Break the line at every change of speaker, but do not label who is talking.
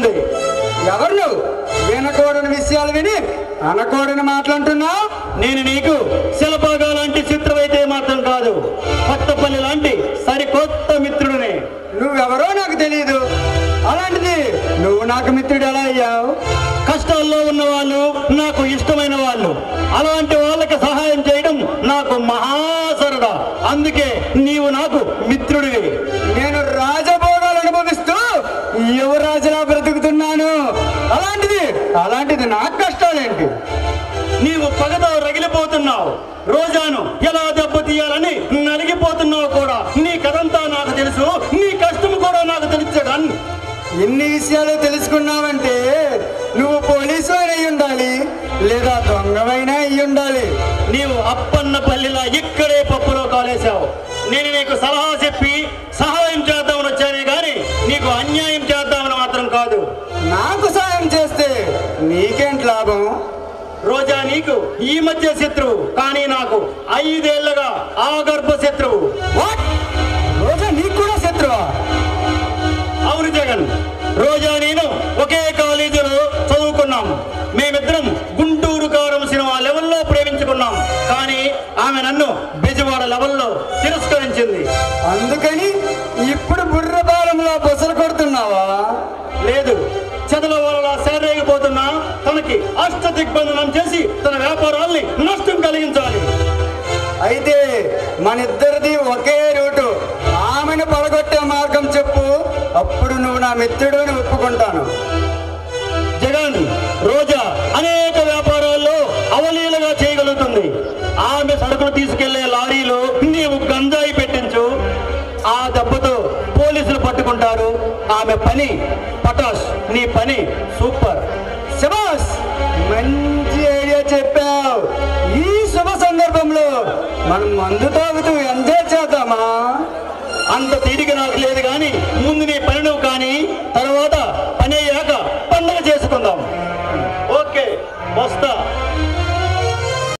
ఉంది.
ఎవరు నువ్వు? వినకూడని విషయాలు విని అనకూడని మాట్లాడుతున్నావు.
నేను నీకు శిలపాగా లాంటి చిత్రమైతే మాత్రం కాదు, కొత్తపల్లి లాంటి సరికొత్త మిత్రుడిని.
నువ్వెవరో నాకు తెలియదు, అలాంటిది నువ్వు నాకు మిత్రుడు ఎలా అయ్యావు?
కష్టాల్లో ఉన్న వాళ్ళు నాకు ఇష్టమైన వాళ్ళు, అలాంటి వాళ్ళకి సహాయం చేయడం నాకు మహా సరదా. అందుకే నీవు నాకు మిత్రుడివి.
నేను రాజభోగాలు అనుభవిస్తూ యువరాజులా బ్రతుకుతున్నాను, అలాంటిది నాకు కష్టాలేంటి?
నీవు పగతో రగిలిపోతున్నావు, రోజాను ఎలా దెబ్బతీయాలని నలిగిపోతున్నావు కూడా. నీ కథంతా నాకు తెలుసు, నీ కష్టం కూడా నాకు తెలుసు.
ఇన్ని విషయాలు తెలుసుకున్నావంటే నువ్వు పోలీసు అయి ఉండాలి, లేదా దొంగవైనా అయి ఉండాలి.
నీవు అప్పన్నపల్లిలా ఇక్కడే పప్పులో కాలేశావు. నేను నీకు సలహా చెప్పి సహాయం చేద్దామని వచ్చానే గాని నీకు అన్యాయం చేద్దామని మాత్రం కాదు.
నాకు సాయం చేస్తే నీకేంటి లాభం?
రోజా నీకు ఈ మధ్య శత్రువు, కానీ నాకు 5 ఏళ్లుగా ఆగర్భ శత్రువు.
రోజా నీకు కూడా శత్రువా?
అవును జగన్, రోజా నేను ఒకే కాలేజీలో చదువుకున్నాం. మేమిద్దరం గుంటూరు కారం సినిమా లెవెల్లో ప్రేమించుకున్నాం, కానీ ఆమె నన్ను బెజవాడ లెవెల్లో తిరస్కరించింది.
అందుకని ఇప్పుడు బుర్రబాలంలో బొసలు కొడుతున్నావా?
లేదు, చెదల వల్ల సేరేగిపోతున్నా తనకి అష్ట దిగ్బంధనం చేసి తన వ్యాపారాల్ని నష్టం కలిగించాలి.
అయితే మనిద్దరిది ఒకే రూటు, ఆమెను పడగొట్టే మార్గం చెప్పు, అప్పుడు నువ్వు నా మిత్రుడు అని ఒప్పుకుంటాను.
జగన్, రోజా అనేక వ్యాపారాల్లో అవలీలగా చేయగలుగుతుంది. ఆమె సరుకులు తీసుకెళ్లే లారీలో నీవు గంజాయి పెట్టించు, ఆ దెబ్బతో పోలీసులు పట్టుకుంటారు. ఆమె పని పటాష్, నీ పని సూపర్.
శబాష్, మంచి ఐడియా చెప్పావు. ఈ శుభ సందర్భంలో మనం మందు తాగుతూ ఎంజాయ్ చేద్దామా?
అంత తీరిక నాకు లేదు, కానీ ముందు నీ పని నువ్వు కానీ, తర్వాత పని అయ్యాక పండుగ చేసుకుందాం. ఓకే, వస్తా.